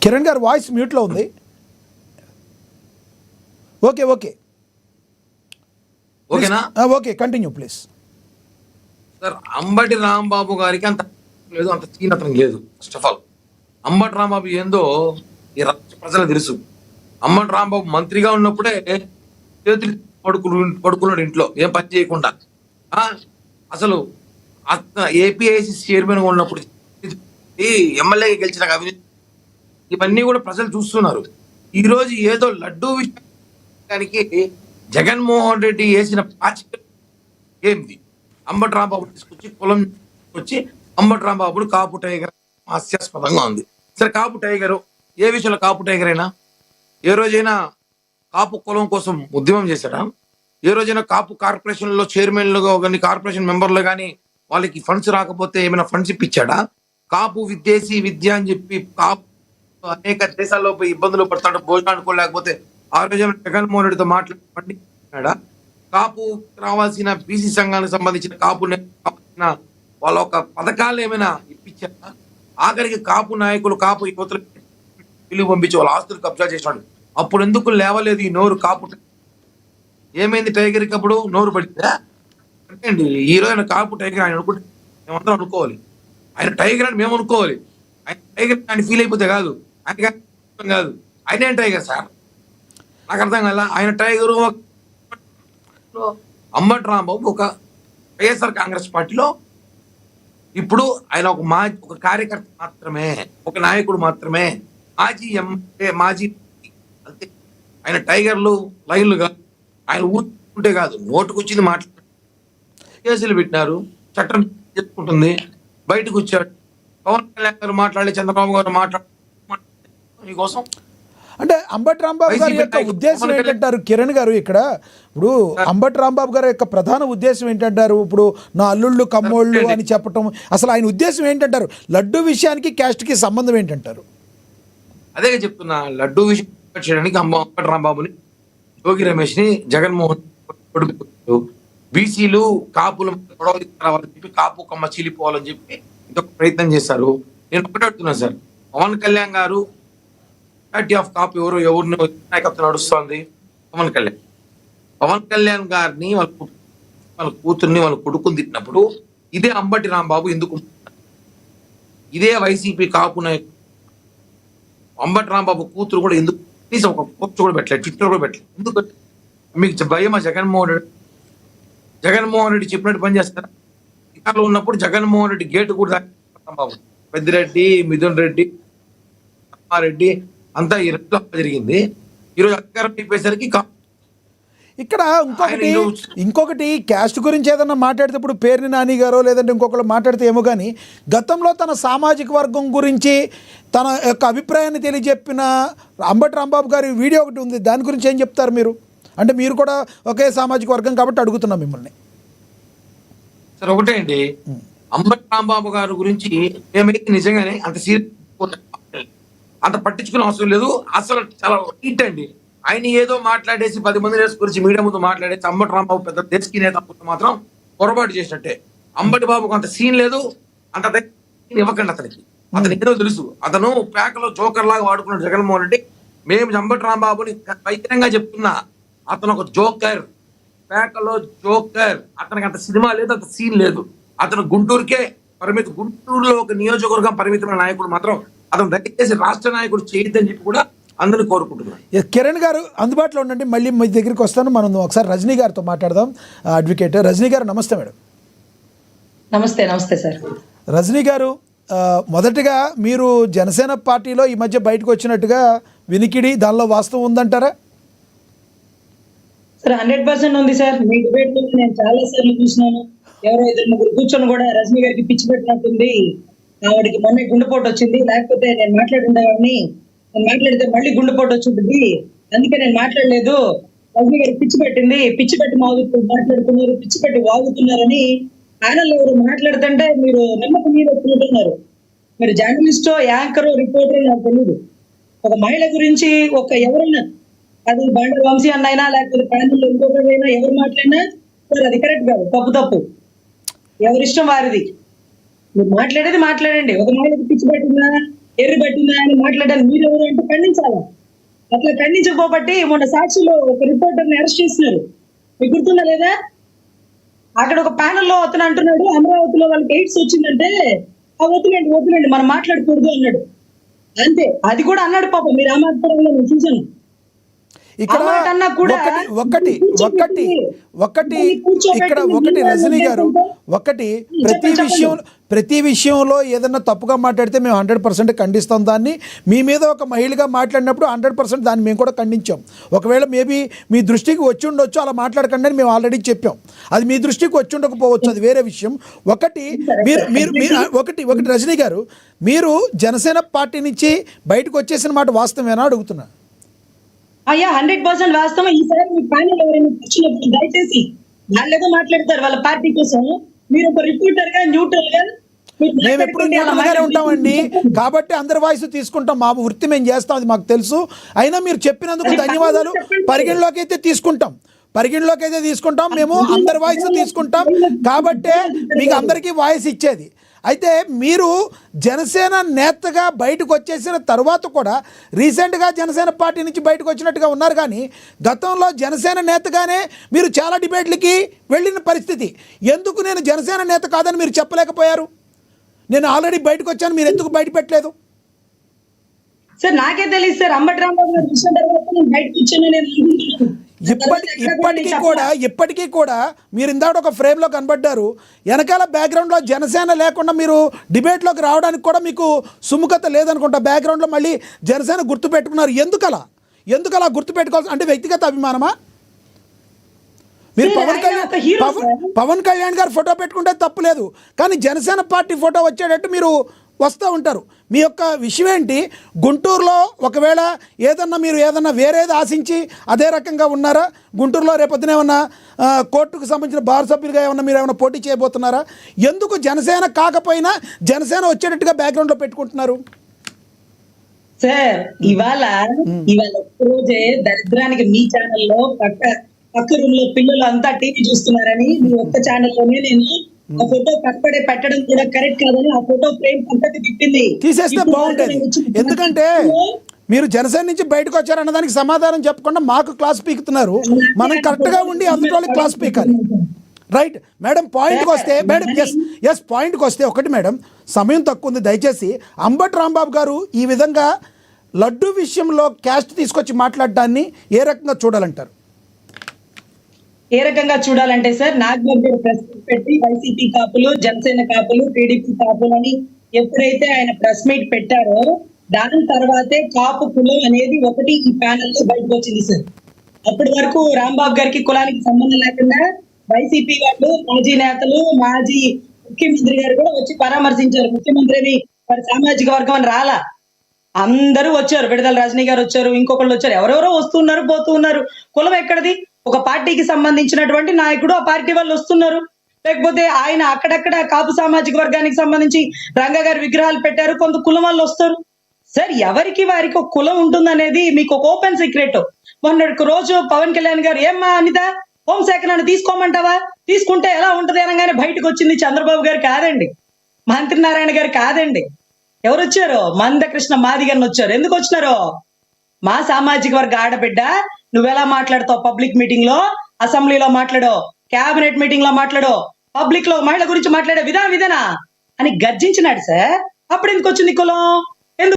కిరణ్ గారు వాయిస్ మ్యూట్లో ఉంది. ఓకే ఓకే ఓకేనా? Okay continue please. Sir, Ambati Rambabu గారికి అంత లేదు, అంత చీనతనం లేదు. First of all Ambati Rambabu ఏందో ఈ రాష్ట్ర ప్రజలకు తెలుసు. అంబటి రాంబాబు మంత్రిగా ఉన్నప్పుడే చేతులు పడుకున్నాడు ఇంట్లో, ఏం పని చేయకుండా. ఆ అసలు ఏపీఐసి చైర్మన్ గా ఉన్నప్పుడు ఎమ్మెల్యేగా గెలిచిన అవినీతి ఇవన్నీ కూడా ప్రజలు చూస్తున్నారు. ఈ రోజు ఏదో లడ్డూ విషయానికి జగన్మోహన్ రెడ్డి వేసిన పాచిక ఏంది? అంబటి రాంబాబు తీసుకొచ్చి కులం వచ్చి అంబటి రాంబాబుడు కాపు టైగర్ హాస్యాస్పదంగా ఉంది. సరే, కాపు టైగర్ ఏ విషయంలో కాపు టైగర్ అయినా ఏ రోజైనా కాపు కులం కోసం ఉద్యమం చేశాడా? ఏ రోజైనా కాపు కార్పొరేషన్ లో చైర్మన్లుగా కానీ కార్పొరేషన్ మెంబర్లు కానీ వాళ్ళకి ఫండ్స్ రాకపోతే ఏమైనా ఫండ్స్ ఇప్పించాడా? కాపు విదేశీ విద్య అని చెప్పి కాపు అనేక దేశాల్లో పోయి ఇబ్బందులు పడతాడు, భోజనం అనుకోలేకపోతే ఆ రోజు జగన్మోహన్ రెడ్డితో మాట్లాడా? కాపు రావాల్సిన బీసీ సంఘానికి సంబంధించిన కాపు వాళ్ళ ఒక పథకాలు ఏమైనా ఇప్పించారా? ఆఖరికి కాపు నాయకులు కాపు యువతలు పిలుగు పంపించి వాళ్ళ ఆస్తులు కబ్జా చేసినాడు. అప్పుడు ఎందుకు లేవలేదు ఈ నోరు? కాపు ఏమైంది టైగర్కి? అప్పుడు నోరు పడిందా? అంటే అండి, ఈ రోజు కాపు టైగర్ ఆయన అనుకుంటే మేమందరం అనుకోవాలి, ఆయన టైగర్ అని మేము అనుకోవాలి. ఆయన టైగర్ ఆయన ఫీల్ అయిపోతే కాదు, ఆయన కాదు, ఆయన ఏం టైగర్ సార్? నాకు అర్థం కాల. ఆయన టైగర్ అంబటి రాంబాబు ఒక వైఎస్ఆర్ కాంగ్రెస్ పార్టీలో ఇప్పుడు ఆయన ఒక కార్యకర్త మాత్రమే, ఒక నాయకుడు మాత్రమే, మాజీ ఎమ్మెల్యే, మాజీ అంతే. ఆయన టైగర్లు లైన్లు కాదు, ఆయన ఊరుకుంటే కాదు, నోటుకొచ్చింది మాట్లాడు. కేసులు పెట్టినారు, చట్టం చెప్పుకుంటుంది, బయటకు వచ్చాడు. పవన్ కళ్యాణ్ గారు మాట్లాడి, చంద్రబాబు గారు మాట్లాడి మీకోసం. అంటే అంబటి రాంబాబు గారి యొక్క ఉద్దేశం ఏంటంటారు కిరణ్ గారు? ఇక్కడ ఇప్పుడు అంబటి రాంబాబు గారి యొక్క ప్రధాన ఉద్దేశం ఏంటంటారు? ఇప్పుడు నా అల్లుళ్ళు కమ్మోళ్ళు అని చెప్పటం, అసలు ఆయన ఉద్దేశం ఏంటంటారు? లడ్డు విషయానికి క్యాస్ట్కి సంబంధం ఏంటంటారు? అదే చెప్తున్నా, లడ్డు విషయం చేయడానికి అంబటి రాంబాబుని, యోగి రమేష్ ని జగన్మోహన్ కొడుకు, బీసీలు కాపులు గొడవ రావాలని చెప్పి కాపు కమ్మ చీలిపోవాలని చెప్పి ఇదొక ప్రయత్నం చేశారు. నేను ఒకటి అడుగుతున్నాను సార్, పవన్ కళ్యాణ్ గారు పార్టీ ఆఫ్ కాపు ఎవరిని నాయకత్వం నడుస్తోంది? పవన్ కళ్యాణ్ గారిని వాళ్ళ కూతుర్ని వాళ్ళ కొడుకుని తిట్టినప్పుడు ఇదే అంబటి రాంబాబు ఎందుకు? ఇదే వైసీపీ కాపు నాయకుడు అంబటి రాంబాబు కూతురు కూడా ఎందుకు కనీసం ఒక పోస్ట్ కూడా పెట్టలేదు, ట్విట్టర్ కూడా పెట్టలేదు? ఎందుకంటే మీకు భయమా? జగన్మోహన్ రెడ్డి చెప్పినట్టు పని చేస్తారా? అధికారంలో ఉన్నప్పుడు జగన్మోహన్ రెడ్డి గేటు కూడా బాబు పెద్దిరెడ్డి, మిథున్ రెడ్డి, రెడ్డి అంతా ఈ రెడ్లో జరిగింది. ఈరోజు అధికారం అయిపోయేసరికి ఇక్కడ ఇంకొకటి క్యాస్ట్ గురించి ఏదన్నా మాట్లాడితే పేర్ని నాని గారో లేదంటే ఇంకొకరు మాట్లాడితే ఏమో కానీ, గతంలో తన సామాజిక వర్గం గురించి తన యొక్క అభిప్రాయాన్ని తెలియజెప్పిన అంబటి రాంబాబు గారి వీడియో ఒకటి ఉంది, దాని గురించి ఏం చెప్తారు మీరు? అంటే మీరు కూడా ఒకే సామాజిక వర్గం కాబట్టి అడుగుతున్నాం మిమ్మల్ని. సరే, ఒకటే అండి, అంబటి రాంబాబు గారి గురించి ఏమైతే నిజంగానే అంత సీరియస్ అంత పట్టించుకునే అవసరం లేదు. అసలు చాలా నీట్ అండి. ఆయన ఏదో మాట్లాడేసి 10 మంది గురించి మీడియా ముందు మాట్లాడేసి అంబటి రాంబాబు పెద్ద దేశకి నేత మాత్రం పొరపాటు చేసినట్టే. అంబటి బాబుకు అంత సీన్ లేదు, అంత ఇవ్వకండి అతనికి. అతనికి ఏదో తెలుసు, అతను పేకలో జోకర్ లాగా వాడుకున్నాడు జగన్మోహన్ రెడ్డి. మేము అంబటి రాంబాబుని బహిరంగంగా చెప్తున్నా, అతను ఒక జోకర్, పేకలో జోకర్. అతనికి అంత సినిమా లేదు, అంత సీన్ లేదు. అతను గుంటూరుకే పరిమితి, గుంటూరులో ఒక నియోజకవర్గం పరిమితమైన నాయకుడు మాత్రం అతను దయచేసి రాష్ట్ర నాయకుడు చేయొద్దని చెప్పి కూడా అందరినీ కోరుకుంటున్నాను. కిరణ్ గారు అందుబాటులో ఉండండి, మళ్ళీ మీ దగ్గరికి వస్తాను. మనం ఒకసారి రజనీ గారితో మాట్లాడదాం. అడ్వకేట్ రజనీ గారు, నమస్తే మేడం. నమస్తే. నమస్తే సార్. రజనీ గారు, మొదటిగా మీరు జనసేన పార్టీలో ఈ మధ్య బయటకు వచ్చినట్టుగా వినికిడి, దానిలో వాస్తవం ఉందంటారా? సార్ 100% ఉంది సార్. మీ డిబేట్ లో నేను చాలా సార్లు చూసినాను. ఎవరో 2-3 కూర్చొని కూడా రజనీ గారికి పిచ్చి పెట్టినట్టుంది, ఆవిడకి మొన్న గుండెపోటు వచ్చింది, లేకపోతే నేను మాట్లాడుండేవాడిని, నేను మాట్లాడితే మళ్ళీ గుండెపోటు వచ్చింది, అందుకే నేను మాట్లాడలేదు, రజనీ గారికి పిచ్చి పెట్టింది, పిచ్చి పెట్టి మాట్లాడుతున్నారు, పిచ్చి పెట్టి వాగుతున్నారని ఛానల్ ఎవరు మాట్లాడుతుంటే మీరు నమ్మకం మీద కూర్చున్నారు. మీరు జర్నలిస్టో, యాంకరో, రిపోర్టరో నాకు తెలియదు. ఒక మహిళ గురించి ఒక ఎవరైనా, అది బండి వంశీ అన్నైనా లేకపోతే ప్యానల్ ఇంకొకరైనా ఎవరు మాట్లాడినా సార్ అది కరెక్ట్ కాదు, తప్పు. ఎవరిష్టం వారిది. మీరు మాట్లాడేది మాట్లాడండి. ఒక మహిళకి పిచ్చి పెట్టిందా, ఎర్రి పట్టిందా అని మాట్లాడాను, మీరెవరు అంటే ఖండించాలా? అట్లా ఖండించకపోబట్టి మొన్న సాక్షిలో ఒక రిపోర్టర్ ని అరెస్ట్ చేసినారు, మీకు గుర్తుందా లేదా? అక్కడ ఒక ప్యానెల్ లో అతను అంటున్నాడు అమరావతిలో వాళ్ళకి ఎయిడ్స్ వచ్చిందంటే వద్దులేండి మనం మాట్లాడకూడదు అన్నాడు. అంతే, అది కూడా అన్నాడు పాపం. మీరు ఆ మాట్లాడంలో నేను చూశాను. ఇక్కడ ఒకటి ఇక్కడ ఒకటి రజనీ గారు, ఒకటి ప్రతి విషయంలో ఏదన్నా తప్పుగా మాట్లాడితే మేము 100% ఖండిస్తాం. దాన్ని మీ మీద ఒక మహిళగా మాట్లాడినప్పుడు 100% దాన్ని మేము కూడా ఖండించాం. ఒకవేళ మేబీ మీ దృష్టికి వచ్చి ఉండొచ్చు, అలా మాట్లాడకండి అని మేము ఆల్రెడీ చెప్పాం. అది మీ దృష్టికి వచ్చి ఉండకపోవచ్చు, అది వేరే విషయం. ఒకటి రజనీ గారు, మీరు జనసేన పార్టీ నుంచి బయటకు వచ్చేసిన మాట వాస్తవేనా అడుగుతున్నా? అయ్యా 100% వాస్తవం. ఈసారి మీ ప్యానెల్ ఎవరైనా కూర్చున్నప్పుడు దయచేసి వాళ్ళేదో మాట్లాడతారు వాళ్ళ పార్టీ కోసం, మీరు ఒక రిపోర్టర్ గా న్యూట్రల్ గా మేము ఎప్పుడు న్యూట్రల్గానే ఉంటామండి, కాబట్టి అందరి వాయిస్ తీసుకుంటాం. మా వృత్తి మేము చేస్తాం, అది మాకు తెలుసు. అయినా మీరు చెప్పినందుకు ధన్యవాదాలు. పరిగణలోకి అయితే తీసుకుంటాం, మేము అందరి వాయిస్ తీసుకుంటాం, కాబట్టే మీకు అందరికీ వాయిస్ ఇచ్చేది. అయితే మీరు జనసేన నేతగా బయటకు వచ్చేసిన తర్వాత కూడా రీసెంట్గా జనసేన పార్టీ నుంచి బయటకు వచ్చినట్టుగా ఉన్నారు, కానీ గతంలో జనసేన నేతగానే మీరు చాలా డిబేట్లకి వెళ్ళిన పరిస్థితి. ఎందుకు నేను జనసేన నేత కాదని మీరు చెప్పలేకపోయారు? నేను ఆల్రెడీ బయటకు వచ్చాను, మీరు ఎందుకు బయట పెట్టలేదు? సార్ నాకే తెలియదు సార్, అంబటి రాంబాబు గారు విషయం తర్వాత నేను బయటకు వచ్చాను. ఇప్పటికీ కూడా మీరు ఇందాక ఒక ఫ్రేమ్లో కనబడ్డారు. వెనకాల బ్యాక్గ్రౌండ్లో జనసేన లేకుండా మీరు డిబేట్లోకి రావడానికి కూడా మీకు సుముఖత లేదనుకుంటా. బ్యాక్గ్రౌండ్లో మళ్ళీ జనసేన గుర్తు పెట్టుకున్నారు. ఎందుకలా గుర్తు పెట్టుకోవాల్సి, అంటే వ్యక్తిగత అభిమానమా? మీరు పవన్ కళ్యాణ్ గారు ఫోటో పెట్టుకుంటే తప్పు లేదు, కానీ జనసేన పార్టీ ఫోటో వచ్చేటట్టు మీరు వస్తూ ఉంటారు. మీ యొక్క విషయం ఏంటి? గుంటూరులో ఒకవేళ మీరు ఏదన్నా వేరేది ఆశించి అదే రకంగా ఉన్నారా? గుంటూరులో రేపొద్దున ఏమన్నా కోర్టుకు సంబంధించిన బార్ సభ్యులుగా మీరు ఏమైనా పోటీ చేయబోతున్నారా? ఎందుకు జనసేన కాకపోయినా జనసేన వచ్చేటట్టుగా బ్యాక్గ్రౌండ్లో పెట్టుకుంటున్నారు? సార్ ఇవాళ రోజే దరిద్రానికి మీ ఛానల్లో పక్క రూమ్ లో పిల్లలు అంతా టీవీ చూస్తున్నారని మీ ఒక్క ఛానల్లోనే నేను ఆ ఫోటో పక్కడే పెట్టడం కూడా కరెక్ట్ కాదని ఆ ఫోటో ఫ్రేమ్ పక్కకి తిప్పింది. తీసేస్తే బాగుంటుంది. ఎందుకంటే మీరు జనసేన నుంచి బయటకు వచ్చారన్న దానికి సమాధానం చెప్పకుండా మాకు క్లాస్ పీకుతున్నారు. మనం కరెక్ట్గా ఉండి అందులో క్లాస్ పీకాలి. రైట్ మేడం, పాయింట్కి వస్తే మేడం పాయింట్కి వస్తే ఒకటి మేడం, సమయం తక్కువ ఉంది, దయచేసి అంబటి రాంబాబు గారు ఈ విధంగా లడ్డు విషయంలో క్యాస్ట్ తీసుకొచ్చి మాట్లాడడాన్ని ఏ రకంగా చూడాలంటారు? ఏ రకంగా చూడాలంటే సార్, నాగబాబు గారు ప్రెస్ మీట్ పెట్టి వైసీపీ కాపులు, జనసేన కాపులు, టీడీపీ కాపులు అని ఎప్పుడైతే ఆయన ప్రెస్ మీట్ పెట్టారో దాని తర్వాతే కాపు కులం అనేది ఒకటి ఈ ప్యానెల్ లో బయటకు వచ్చింది సార్. అప్పటి వరకు రాంబాబు గారికి కులానికి సంబంధం లేకుండా వైసీపీ వాళ్ళు, మాజీ నేతలు, మాజీ ముఖ్యమంత్రి గారు కూడా వచ్చి పరామర్శించారు. ముఖ్యమంత్రిని వారి సామాజిక వర్గం అని రాలా, అందరూ వచ్చారు. విడుదల రజనీ గారు వచ్చారు, ఇంకొకళ్ళు వచ్చారు, ఎవరెవరో వస్తున్నారు పోతూ ఉన్నారు. కులం ఎక్కడిది? ఒక పార్టీకి సంబంధించినటువంటి నాయకుడు ఆ పార్టీ వాళ్ళు వస్తున్నారు, లేకపోతే ఆయన అక్కడక్కడ కాపు సామాజిక వర్గానికి సంబంధించి రంగా గారి విగ్రహాలు పెట్టారు, కొంత కులం వాళ్ళు వస్తారు. సార్ ఎవరికి వారికి ఒక కులం ఉంటుందనేది మీకు ఒక ఓపెన్ సీక్రెట్. మొన్నటి రోజు పవన్ కళ్యాణ్ గారు ఏమ్మా అనిత హోంశాఖ నన్ను తీసుకోమంటావా, తీసుకుంటే ఎలా ఉంటది అనగానే బయటకు వచ్చింది చంద్రబాబు గారు కాదండి, మంత్రి నారాయణ గారు కాదండి. ఎవరు వచ్చారు? మందకృష్ణ మాదిగన్ వచ్చారు. ఎందుకు వచ్చినారో, మా సామాజిక వర్గ ఆడబిడ్డ నువ్వెలా మాట్లాడతావు, పబ్లిక్ మీటింగ్ లో, అసెంబ్లీలో మాట్లాడో, క్యాబినెట్ మీటింగ్ లో మాట్లాడో, పబ్లిక్ లో మహిళ గురించి మాట్లాడే విధానా అని గర్జించినాడు సార్. అప్పుడు ఎందుకు వచ్చింది కులం?